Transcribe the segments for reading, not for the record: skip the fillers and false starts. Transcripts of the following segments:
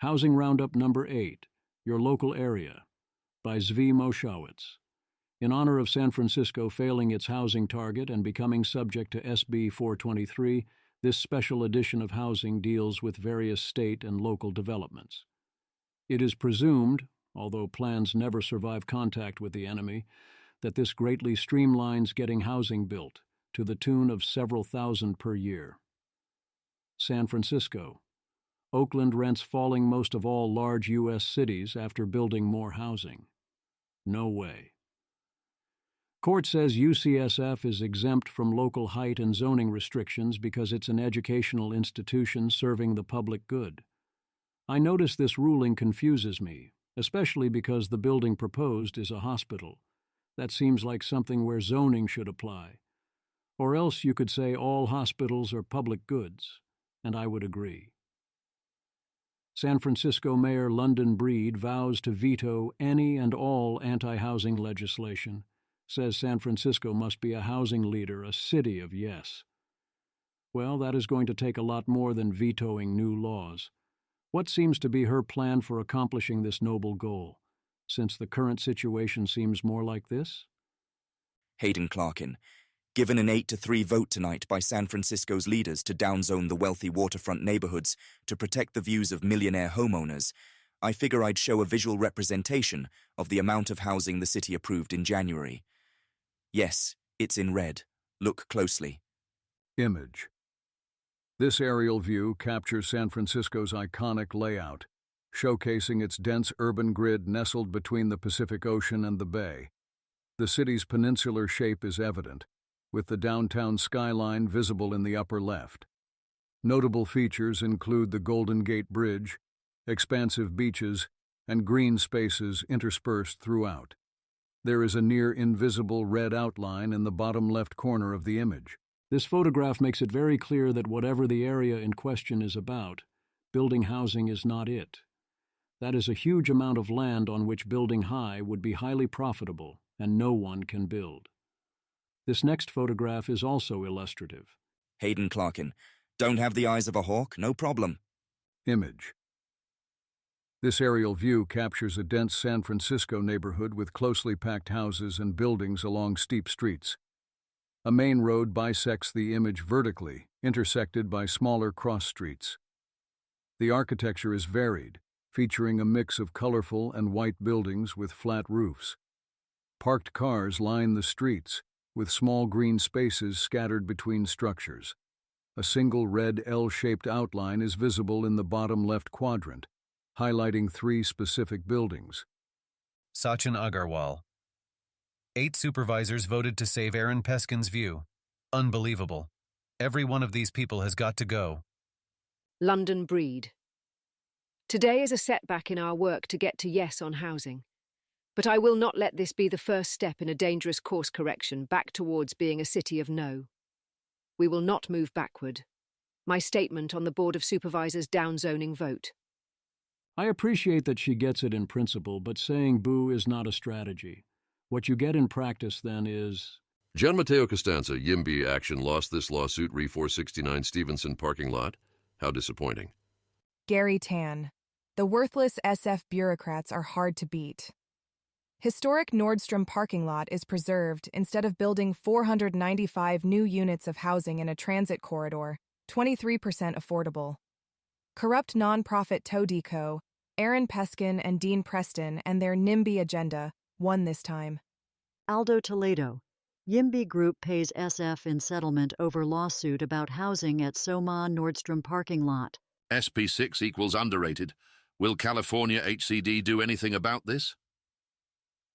Housing Roundup number 8, Your Local Area, by Zvi Mowshowitz. In honor of San Francisco failing its housing target and becoming subject to SB 423, this special edition of Housing deals with various state and local developments. It is presumed, although plans never survive contact with the enemy, that this greatly streamlines getting housing built, to the tune of several thousand per year. San Francisco. Oakland rents falling most of all large U.S. cities after building more housing. No way. Court says UCSF is exempt from local height and zoning restrictions because it's an educational institution serving the public good. I notice this ruling confuses me, especially because the building proposed is a hospital. That seems like something where zoning should apply. Or else you could say all hospitals are public goods, and I would agree. San Francisco Mayor London Breed vows to veto any and all anti-housing legislation, says San Francisco must be a housing leader, a city of yes. Well, that is going to take a lot more than vetoing new laws. What seems to be her plan for accomplishing this noble goal, since the current situation seems more like this? Hayden Clarkin, given an 8-3 vote tonight by San Francisco's leaders to downzone the wealthy waterfront neighborhoods to protect the views of millionaire homeowners, I figure I'd show a visual representation of the amount of housing the city approved in January. Yes, it's in red. Look closely. Image. This aerial view captures San Francisco's iconic layout, showcasing its dense urban grid nestled between the Pacific Ocean and the bay. The city's peninsular shape is evident, with the downtown skyline visible in the upper left. Notable features include the Golden Gate Bridge, expansive beaches, and green spaces interspersed throughout. There is a near-invisible red outline in the bottom left corner of the image. This photograph makes it very clear that whatever the area in question is about, building housing is not it. That is a huge amount of land on which building high would be highly profitable, and no one can build. This next photograph is also illustrative. Hayden Clarkin, don't have the eyes of a hawk? No problem. Image. This aerial view captures a dense San Francisco neighborhood with closely packed houses and buildings along steep streets. A main road bisects the image vertically, intersected by smaller cross streets. The architecture is varied, featuring a mix of colorful and white buildings with flat roofs. Parked cars line the streets, with small green spaces scattered between structures. A single red L-shaped outline is visible in the bottom left quadrant, highlighting 3 specific buildings. Sachin Agarwal. 8 supervisors voted to save Aaron Peskin's view. Unbelievable. Every one of these people has got to go. London Breed. Today is a setback in our work to get to yes on housing. But I will not let this be the first step in a dangerous course correction back towards being a city of no. We will not move backward. My statement on the Board of Supervisors downzoning vote. I appreciate that she gets it in principle, but saying boo is not a strategy. What you get in practice, then, is... Gian Matteo Costanza, YIMBY Action lost this lawsuit re 469 Stevenson parking lot. How disappointing. Gary Tan. The worthless SF bureaucrats are hard to beat. Historic Nordstrom parking lot is preserved instead of building 495 new units of housing in a transit corridor, 23% affordable. Corrupt nonprofit Todeco, Aaron Peskin and Dean Preston and their NIMBY agenda won this time. Aldo Toledo. YIMBY Group pays SF in settlement over lawsuit about housing at Soma Nordstrom parking lot. SP6 equals underrated. Will California HCD do anything about this?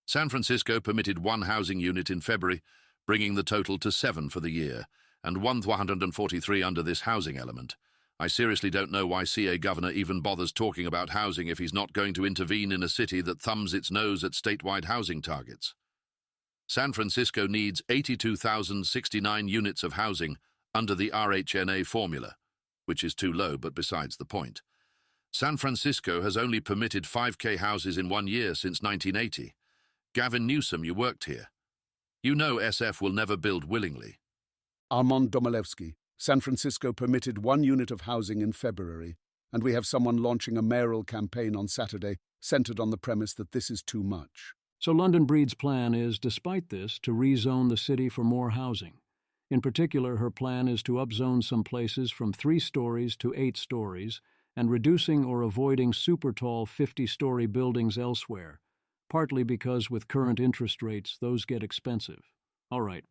San Francisco permitted 1 housing unit in February, bringing the total to 7 for the year, and 143 under this housing element. I seriously don't know why CA Governor even bothers talking about housing if he's not going to intervene in a city that thumbs its nose at statewide housing targets. San Francisco needs 82,069 units of housing under the RHNA formula, which is too low, but besides the point. San Francisco has only permitted 5K houses in 1 year since 1980. Gavin Newsom, you worked here. You know SF will never build willingly. Armand Domilewski. San Francisco permitted 1 unit of housing in February, and we have someone launching a mayoral campaign on Saturday centered on the premise that this is too much. So London Breed's plan is, despite this, to rezone the city for more housing. In particular, her plan is to upzone some places from 3 stories to 8 stories and reducing or avoiding super-tall 50-story buildings elsewhere, partly because with current interest rates, those get expensive. All right.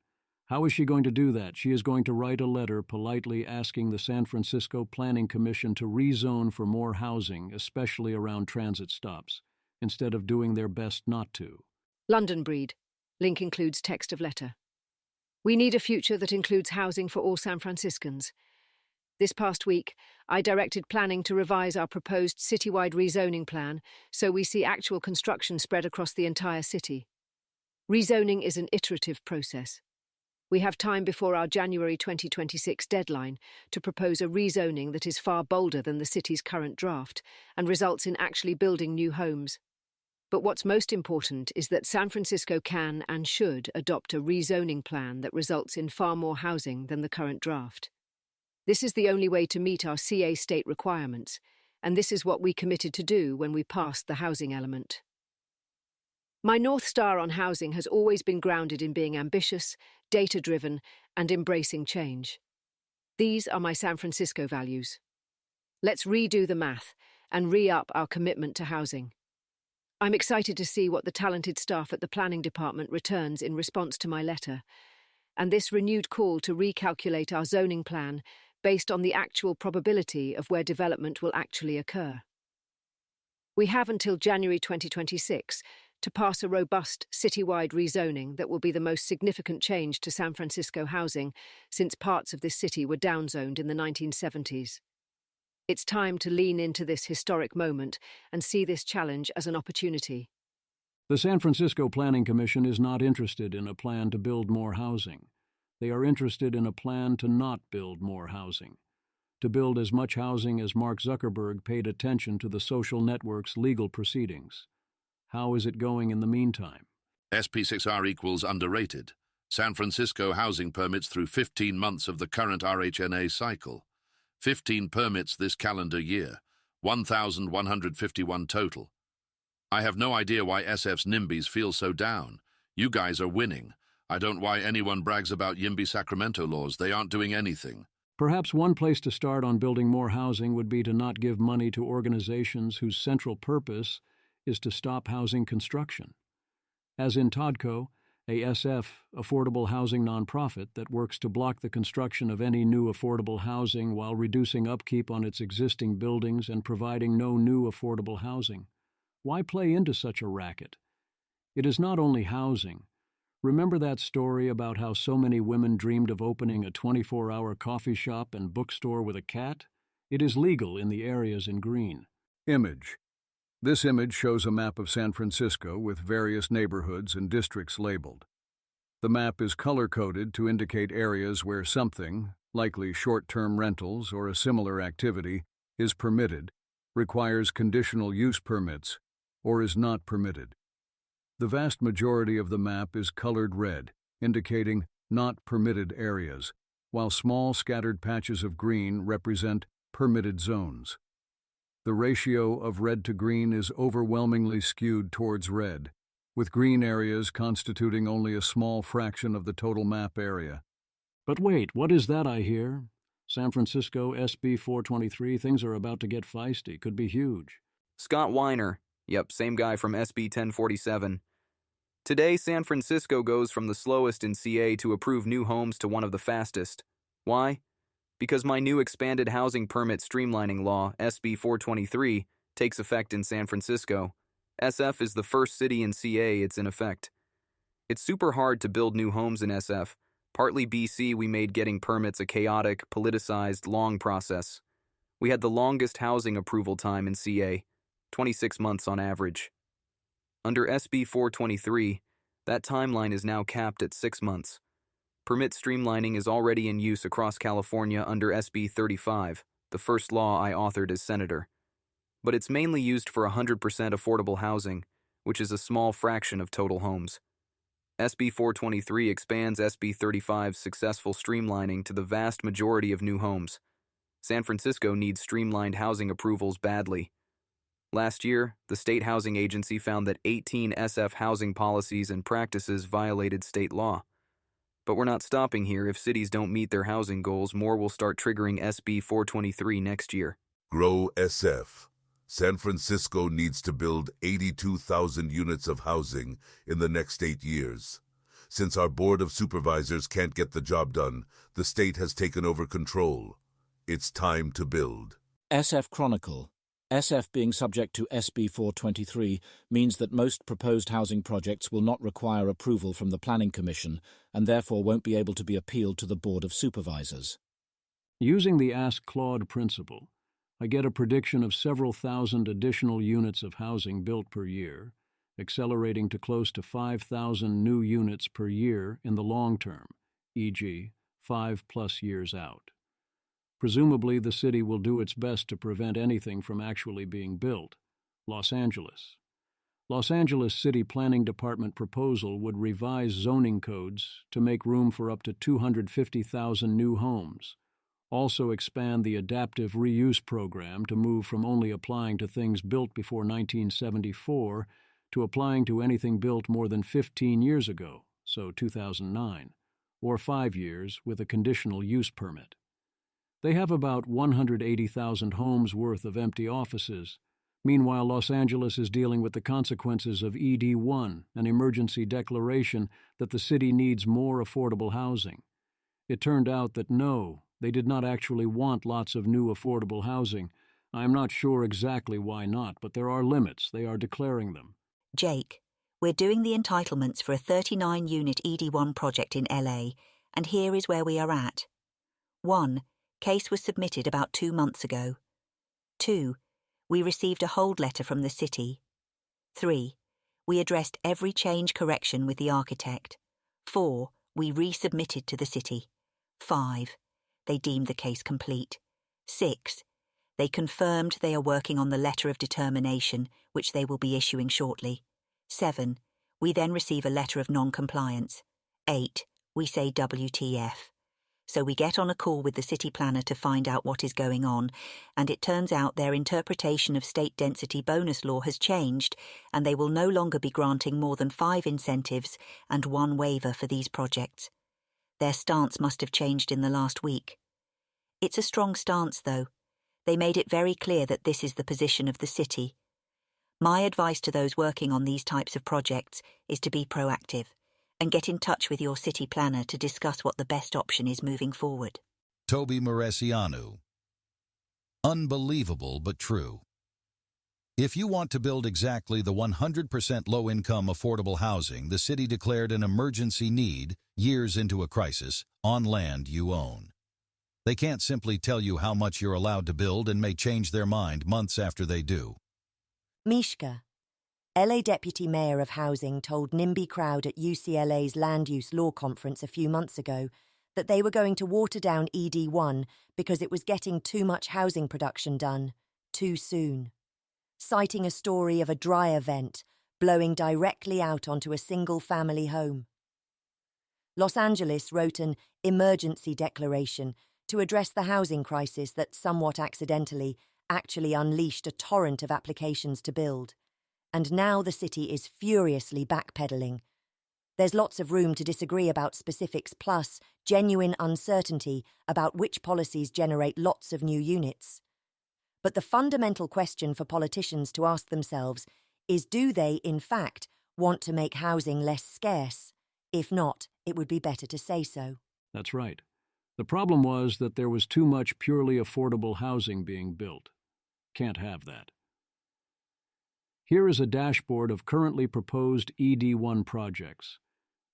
How is she going to do that? She is going to write a letter politely asking the San Francisco Planning Commission to rezone for more housing, especially around transit stops, instead of doing their best not to. London Breed. Link includes text of letter. We need a future that includes housing for all San Franciscans. This past week, I directed planning to revise our proposed citywide rezoning plan so we see actual construction spread across the entire city. Rezoning is an iterative process. We have time before our January 2026 deadline to propose a rezoning that is far bolder than the city's current draft and results in actually building new homes. But what's most important is that San Francisco can and should adopt a rezoning plan that results in far more housing than the current draft. This is the only way to meet our CA state requirements, and this is what we committed to do when we passed the housing element. My North Star on housing has always been grounded in being ambitious, data-driven, and embracing change. These are my San Francisco values. Let's redo the math and re-up our commitment to housing. I'm excited to see what the talented staff at the planning department returns in response to my letter, and this renewed call to recalculate our zoning plan based on the actual probability of where development will actually occur. We have until January 2026 to pass a robust citywide rezoning that will be the most significant change to San Francisco housing since parts of this city were downzoned in the 1970s. It's time to lean into this historic moment and see this challenge as an opportunity. The San Francisco Planning Commission is not interested in a plan to build more housing. They are interested in a plan to not build more housing, to build as much housing as Mark Zuckerberg paid attention to the social network's legal proceedings. How is it going in the meantime? SP6R equals underrated. San Francisco housing permits through 15 months of the current RHNA cycle. 15 permits this calendar year, 1,151 total. I have no idea why SF's NIMBYs feel so down. You guys are winning. I don't why anyone brags about YIMBY Sacramento laws. They aren't doing anything. Perhaps one place to start on building more housing would be to not give money to organizations whose central purpose is to stop housing construction. As in TODCO, a SF, affordable housing nonprofit that works to block the construction of any new affordable housing while reducing upkeep on its existing buildings and providing no new affordable housing. Why play into such a racket? It is not only housing. Remember that story about how so many women dreamed of opening a 24-hour coffee shop and bookstore with a cat? It is legal in the areas in green. Image. This image shows a map of San Francisco with various neighborhoods and districts labeled. The map is color-coded to indicate areas where something, likely short-term rentals or a similar activity, is permitted, requires conditional use permits, or is not permitted. The vast majority of the map is colored red, indicating not permitted areas, while small scattered patches of green represent permitted zones. The ratio of red to green is overwhelmingly skewed towards red, with green areas constituting only a small fraction of the total map area. But wait, what is that I hear? San Francisco SB 423, things are about to get feisty, could be huge. Scott Weiner, yep, same guy from SB 1047. Today, San Francisco goes from the slowest in CA to approve new homes to one of the fastest. Why? Because my new expanded housing permit streamlining law, SB 423, takes effect in San Francisco. SF is the first city in CA it's in effect. It's super hard to build new homes in SF. Partly BC, we made getting permits a chaotic, politicized, long process. We had the longest housing approval time in CA, 26 months on average. Under SB 423, that timeline is now capped at 6 months. Permit streamlining is already in use across California under SB 35, the first law I authored as senator. But it's mainly used for 100% affordable housing, which is a small fraction of total homes. SB 423 expands SB 35's successful streamlining to the vast majority of new homes. San Francisco needs streamlined housing approvals badly. Last year, the State Housing Agency found that 18 SF housing policies and practices violated state law. But we're not stopping here. If cities don't meet their housing goals, more will start triggering SB 423 next year. Grow SF. San Francisco needs to build 82,000 units of housing in the next 8 years. Since our Board of Supervisors can't get the job done, the state has taken over control. It's time to build. SF Chronicle. SF being subject to SB 423 means that most proposed housing projects will not require approval from the Planning Commission and therefore won't be able to be appealed to the Board of Supervisors. Using the Ask Claude principle, I get a prediction of several thousand additional units of housing built per year, accelerating to close to 5,000 new units per year in the long term, e.g., 5+ years out. Presumably, the city will do its best to prevent anything from actually being built. Los Angeles. Los Angeles City Planning Department proposal would revise zoning codes to make room for up to 250,000 new homes. Also expand the adaptive reuse program to move from only applying to things built before 1974 to applying to anything built more than 15 years ago, so 2009, or 5 years with a conditional use permit. They have about 180,000 homes worth of empty offices. Meanwhile, Los Angeles is dealing with the consequences of ED1, an emergency declaration that the city needs more affordable housing. It turned out that no, they did not actually want lots of new affordable housing. I am not sure exactly why not, but there are limits. They are declaring them. Jake, we're doing the entitlements for a 39-unit ED1 project in LA, and here is where we are at. 1. Case was submitted about 2 months ago. 2. We received a hold letter from the city. 3. We addressed every change correction with the architect. 4. We resubmitted to the city. 5. They deemed the case complete. 6. They confirmed they are working on the letter of determination, which they will be issuing shortly. 7. We then receive a letter of non-compliance. 8. We say WTF. So we get on a call with the city planner to find out what is going on, and it turns out their interpretation of state density bonus law has changed, and they will no longer be granting more than 5 incentives and 1 waiver for these projects. Their stance must have changed in the last week. It's a strong stance, though. They made it very clear that this is the position of the city. My advice to those working on these types of projects is to be proactive and get in touch with your city planner to discuss what the best option is moving forward. Toby Maresianu. Unbelievable but true. If you want to build exactly the 100% low-income affordable housing the city declared an emergency need years into a crisis on land you own. They can't simply tell you how much you're allowed to build and may change their mind months after they do. Mishka, LA Deputy Mayor of Housing, told NIMBY crowd at UCLA's Land Use Law Conference a few months ago that they were going to water down ED1 because it was getting too much housing production done too soon, citing a story of a dryer vent blowing directly out onto a single-family home. Los Angeles wrote an emergency declaration to address the housing crisis that somewhat accidentally actually unleashed a torrent of applications to build. And now the city is furiously backpedaling. There's lots of room to disagree about specifics plus genuine uncertainty about which policies generate lots of new units. But the fundamental question for politicians to ask themselves is, do they, in fact, want to make housing less scarce? If not, it would be better to say so. That's right. The problem was that there was too much purely affordable housing being built. Can't have that. Here is a dashboard of currently proposed ED1 projects.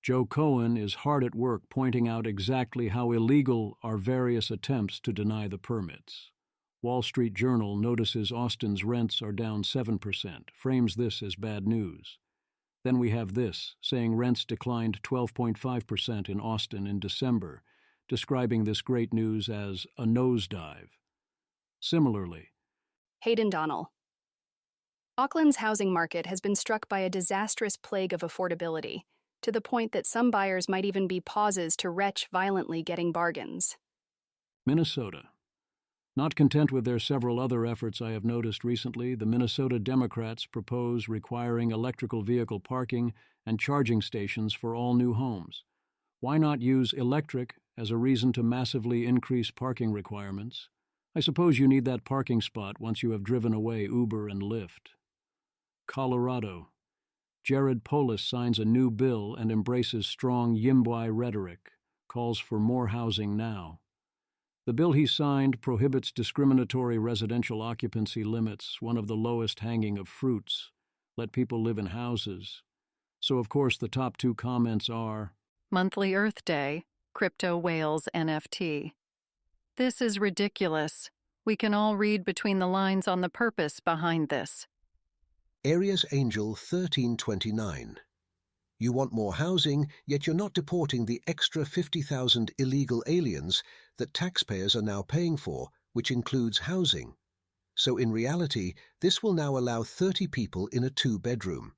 Joe Cohen is hard at work pointing out exactly how illegal are various attempts to deny the permits. Wall Street Journal notices Austin's rents are down 7%, frames this as bad news. Then we have this, saying rents declined 12.5% in Austin in December, describing this great news as a nosedive. Similarly, Hayden Donnell. Auckland's housing market has been struck by a disastrous plague of affordability, to the point that some buyers might even be pauses to retch violently getting bargains. Minnesota. Not content with their several other efforts I have noticed recently, the Minnesota Democrats propose requiring electrical vehicle parking and charging stations for all new homes. Why not use electric as a reason to massively increase parking requirements? I suppose you need that parking spot once you have driven away Uber and Lyft. Colorado. Jared Polis signs a new bill and embraces strong Yimboi rhetoric, calls for more housing now. The bill he signed prohibits discriminatory residential occupancy limits, one of the lowest hanging of fruits. Let people live in houses. So, of course, the top two comments are, Monthly Earth Day, Crypto Whales NFT. This is ridiculous. We can all read between the lines on the purpose behind this. Areas Angel 1329. You want more housing, yet you're not deporting the extra 50,000 illegal aliens that taxpayers are now paying for, which includes housing. So in reality, this will now allow 30 people in a 2-bedroom.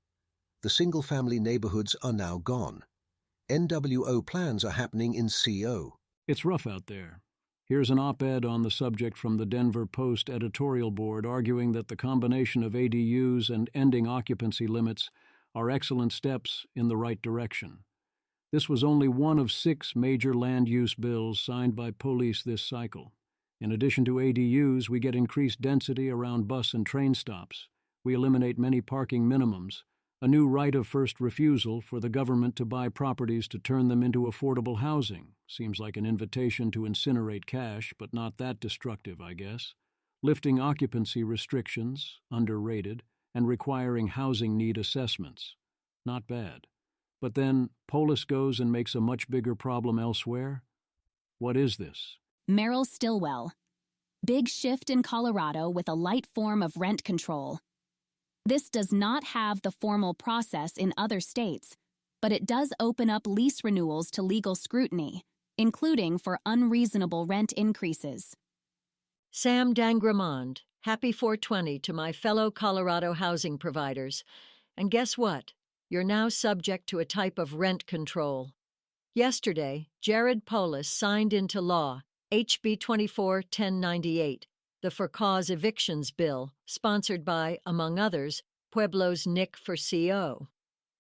The single-family neighborhoods are now gone. NWO plans are happening in CO. It's rough out there. Here's an op-ed on the subject from the Denver Post editorial board arguing that the combination of ADUs and ending occupancy limits are excellent steps in the right direction. This was only one of 6 major land use bills signed by police this cycle. In addition to ADUs, we get increased density around bus and train stops. We eliminate many parking minimums, a new right of first refusal for the government to buy properties to turn them into affordable housing. Seems like an invitation to incinerate cash, but not that destructive, I guess. Lifting occupancy restrictions, underrated, and requiring housing need assessments. Not bad. But then Polis goes and makes a much bigger problem elsewhere? What is this? Merrill Stillwell. Big shift in Colorado with a light form of rent control. This does not have the formal process in other states, but it does open up lease renewals to legal scrutiny, including for unreasonable rent increases. Sam Dangramond, happy 420 to my fellow Colorado housing providers. And guess what? You're now subject to a type of rent control. Yesterday, Jared Polis signed into law HB 24-1098, the For Cause Evictions Bill, sponsored by, among others, Pueblo's Nick for CO.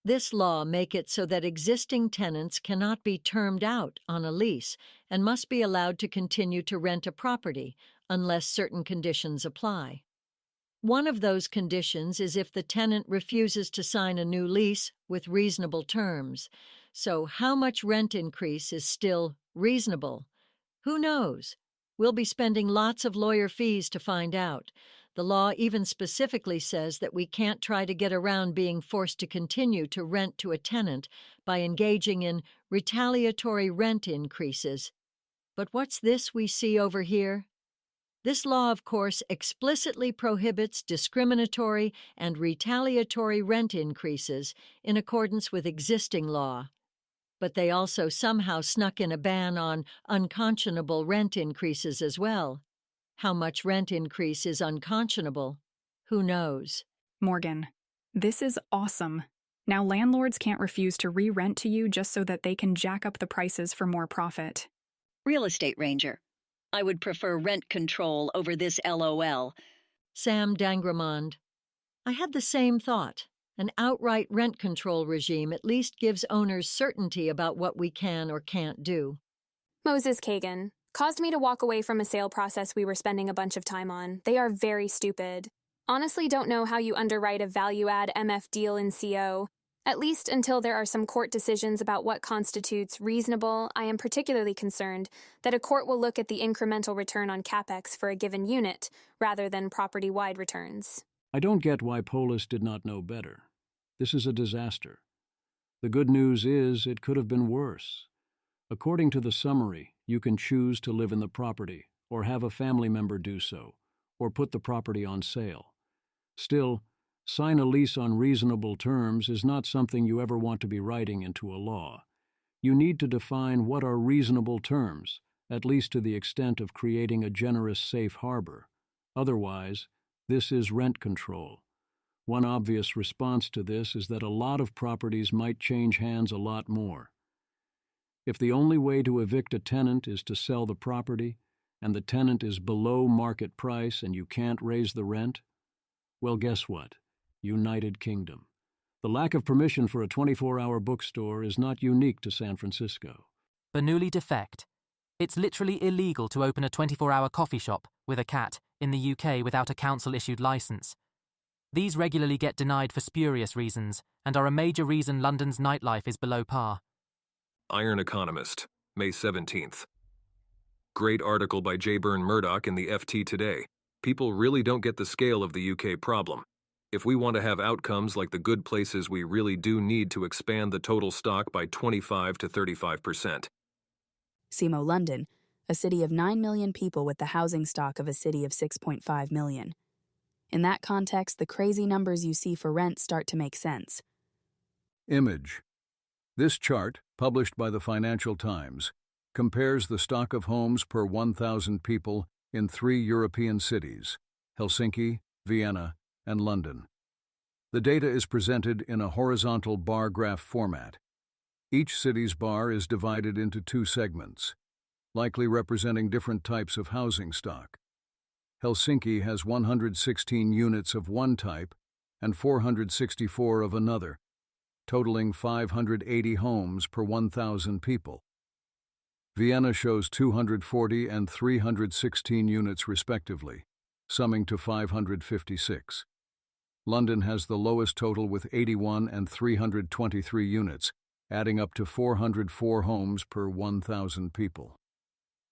This law make it so that existing tenants cannot be termed out on a lease and must be allowed to continue to rent a property unless certain conditions apply. One of those conditions is if the tenant refuses to sign a new lease with reasonable terms. So how much rent increase is still reasonable? Who knows? We'll be spending lots of lawyer fees to find out. The law even specifically says that we can't try to get around being forced to continue to rent to a tenant by engaging in retaliatory rent increases. But what's this we see over here? This law, of course, explicitly prohibits discriminatory and retaliatory rent increases in accordance with existing law. But they also somehow snuck in a ban on unconscionable rent increases as well. How much rent increase is unconscionable? Who knows? Morgan, this is awesome. Now landlords can't refuse to re-rent to you just so that they can jack up the prices for more profit. Real Estate Ranger. I would prefer rent control over this LOL. Sam Dangramond. I had the same thought. An outright rent control regime at least gives owners certainty about what we can or can't do. Moses Kagan. Caused me to walk away from a sale process we were spending a bunch of time on. They are very stupid. Honestly don't know how you underwrite a value-add MF deal in CO. At least until there are some court decisions about what constitutes reasonable, I am particularly concerned that a court will look at the incremental return on capex for a given unit, rather than property-wide returns. I don't get why Polis did not know better. This is a disaster. The good news is it could have been worse. According to the summary, you can choose to live in the property, or have a family member do so, or put the property on sale. Still, sign a lease on reasonable terms is not something you ever want to be writing into a law. You need to define what are reasonable terms, at least to the extent of creating a generous safe harbor. Otherwise, this is rent control. One obvious response to this is that a lot of properties might change hands a lot more. If the only way to evict a tenant is to sell the property, and the tenant is below market price and you can't raise the rent? Well, guess what? United Kingdom. The lack of permission for a 24-hour bookstore is not unique to San Francisco. Bernoulli defect. It's literally illegal to open a 24-hour coffee shop with a cat in the UK without a council-issued licence. These regularly get denied for spurious reasons and are a major reason London's nightlife is below par. Iron Economist, May 17th. Great article by J. Byrne Murdoch in the FT today. People really don't get the scale of the UK problem. If we want to have outcomes like the good places, we really do need to expand the total stock by 25 to 35%. SEMO London, a city of 9 million people with the housing stock of a city of 6.5 million. In that context, the crazy numbers you see for rent start to make sense. Image. This chart, published by the Financial Times, compares the stock of homes per 1,000 people in 3 European cities, Helsinki, Vienna, and London. The data is presented in a horizontal bar graph format. Each city's bar is divided into 2 segments, likely representing different types of housing stock. Helsinki has 116 units of one type and 464 of another, totaling 580 homes per 1,000 people. Vienna shows 240 and 316 units respectively, summing to 556. London has the lowest total with 81 and 323 units, adding up to 404 homes per 1,000 people.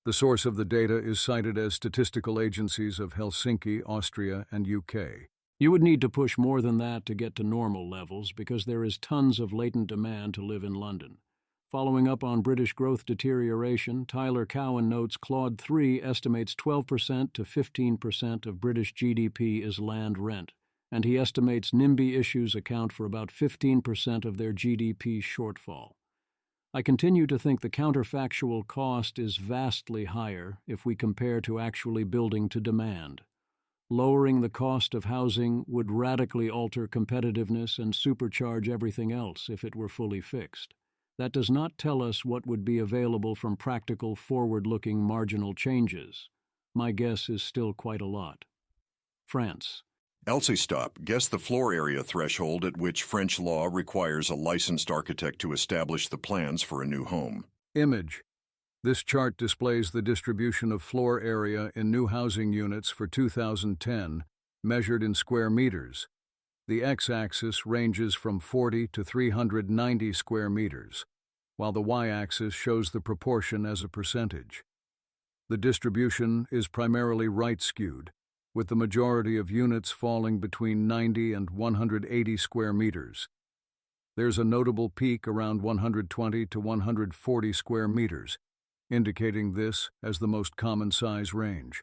The source of the data is cited as statistical agencies of Helsinki, Austria, and UK. You would need to push more than that to get to normal levels because there is tons of latent demand to live in London. Following up on British growth deterioration, Tyler Cowen notes Claude 3 estimates 12% to 15% of British GDP is land rent, and he estimates NIMBY issues account for about 15% of their GDP shortfall. I continue to think the counterfactual cost is vastly higher if we compare to actually building to demand. Lowering the cost of housing would radically alter competitiveness and supercharge everything else if it were fully fixed. That does not tell us what would be available from practical, forward-looking marginal changes. My guess is still quite a lot. France. Elsie Stop, guess the floor area threshold at which French law requires a licensed architect to establish the plans for a new home. Image. This chart displays the distribution of floor area in new housing units for 2010, measured in square meters. The x-axis ranges from 40 to 390 square meters, while the y-axis shows the proportion as a percentage. The distribution is primarily right-skewed, with the majority of units falling between 90 and 180 square meters. There's a notable peak around 120 to 140 square meters, indicating this as the most common size range.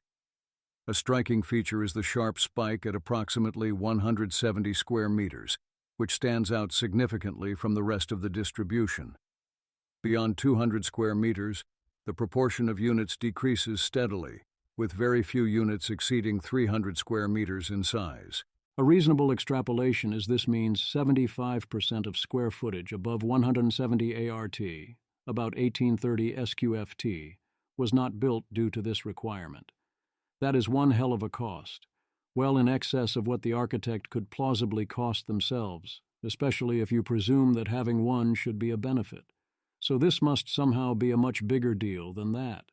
A striking feature is the sharp spike at approximately 170 square meters, which stands out significantly from the rest of the distribution. Beyond 200 square meters, the proportion of units decreases steadily, with very few units exceeding 300 square meters in size. A reasonable extrapolation is this means 75% of square footage above 170 ART, about 1830 SQFT, was not built due to this requirement. That is one hell of a cost, well in excess of what the architect could plausibly cost themselves, especially if you presume that having one should be a benefit. So this must somehow be a much bigger deal than that,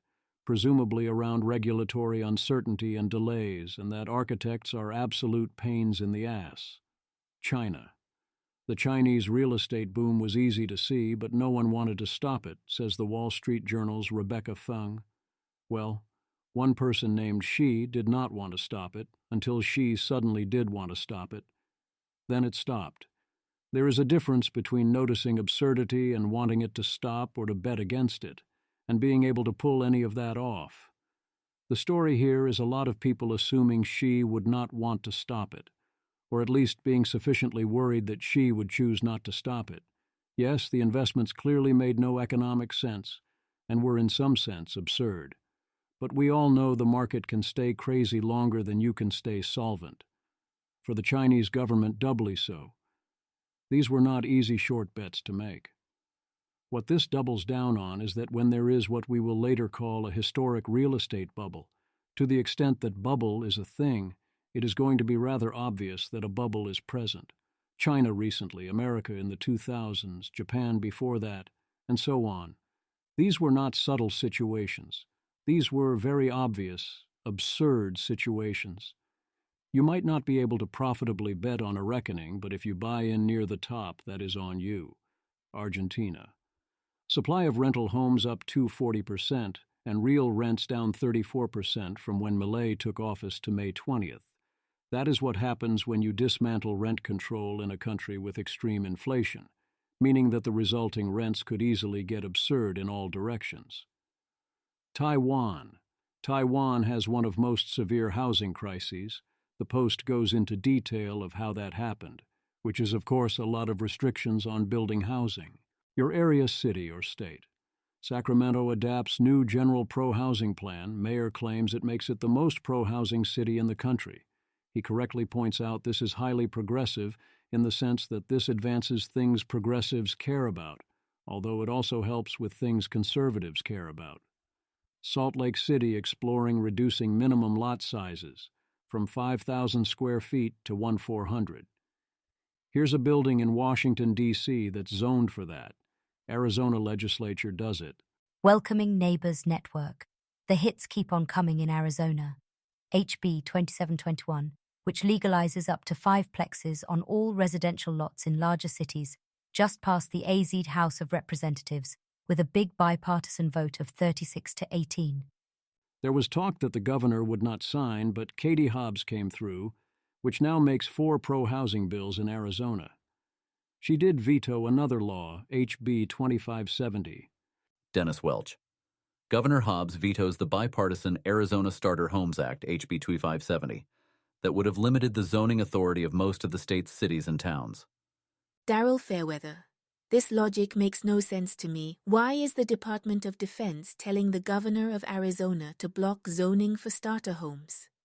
presumably around regulatory uncertainty and delays, and that architects are absolute pains in the ass. China. The Chinese real estate boom was easy to see, but no one wanted to stop it, says the Wall Street Journal's Rebecca Fung. Well, one person named Xi did not want to stop it, until Xi suddenly did want to stop it. Then it stopped. There is a difference between noticing absurdity and wanting it to stop or to bet against it, and being able to pull any of that off. The story here is a lot of people assuming Xi would not want to stop it, or at least being sufficiently worried that Xi would choose not to stop it. Yes, the investments clearly made no economic sense, and were in some sense absurd. But we all know the market can stay crazy longer than you can stay solvent. For the Chinese government, doubly so. These were not easy short bets to make. What this doubles down on is that when there is what we will later call a historic real estate bubble, to the extent that bubble is a thing, it is going to be rather obvious that a bubble is present. China recently, America in the 2000s, Japan before that, and so on. These were not subtle situations. These were very obvious, absurd situations. You might not be able to profitably bet on a reckoning, but if you buy in near the top, that is on you. Argentina. Supply of rental homes up 240%, and real rents down 34% from when Milei took office to May 20th. That is what happens when you dismantle rent control in a country with extreme inflation, meaning that the resulting rents could easily get absurd in all directions. Taiwan. Taiwan has one of most severe housing crises. The Post goes into detail of how that happened, which is of course a lot of restrictions on building housing. Your area, city, or state. Sacramento adapts new general pro-housing plan. Mayor claims it makes it the most pro-housing city in the country. He correctly points out this is highly progressive in the sense that this advances things progressives care about, although it also helps with things conservatives care about. Salt Lake City exploring reducing minimum lot sizes from 5,000 square feet to 1,400. Here's a building in Washington, D.C. that's zoned for that. Arizona legislature does it. Welcoming Neighbors Network. The hits keep on coming in Arizona. HB 2721, which legalizes up to 5 plexes on all residential lots in larger cities, just passed the AZ House of Representatives with a big bipartisan vote of 36 to 18. There was talk that the governor would not sign, but Katie Hobbs came through, which now makes 4 pro-housing bills in Arizona. She did veto another law, HB 2570. Dennis Welch. Governor Hobbs vetoes the bipartisan Arizona Starter Homes Act, HB 2570, that would have limited the zoning authority of most of the state's cities and towns. Daryl Fairweather. This logic makes no sense to me. Why is the Department of Defense telling the governor of Arizona to block zoning for starter homes?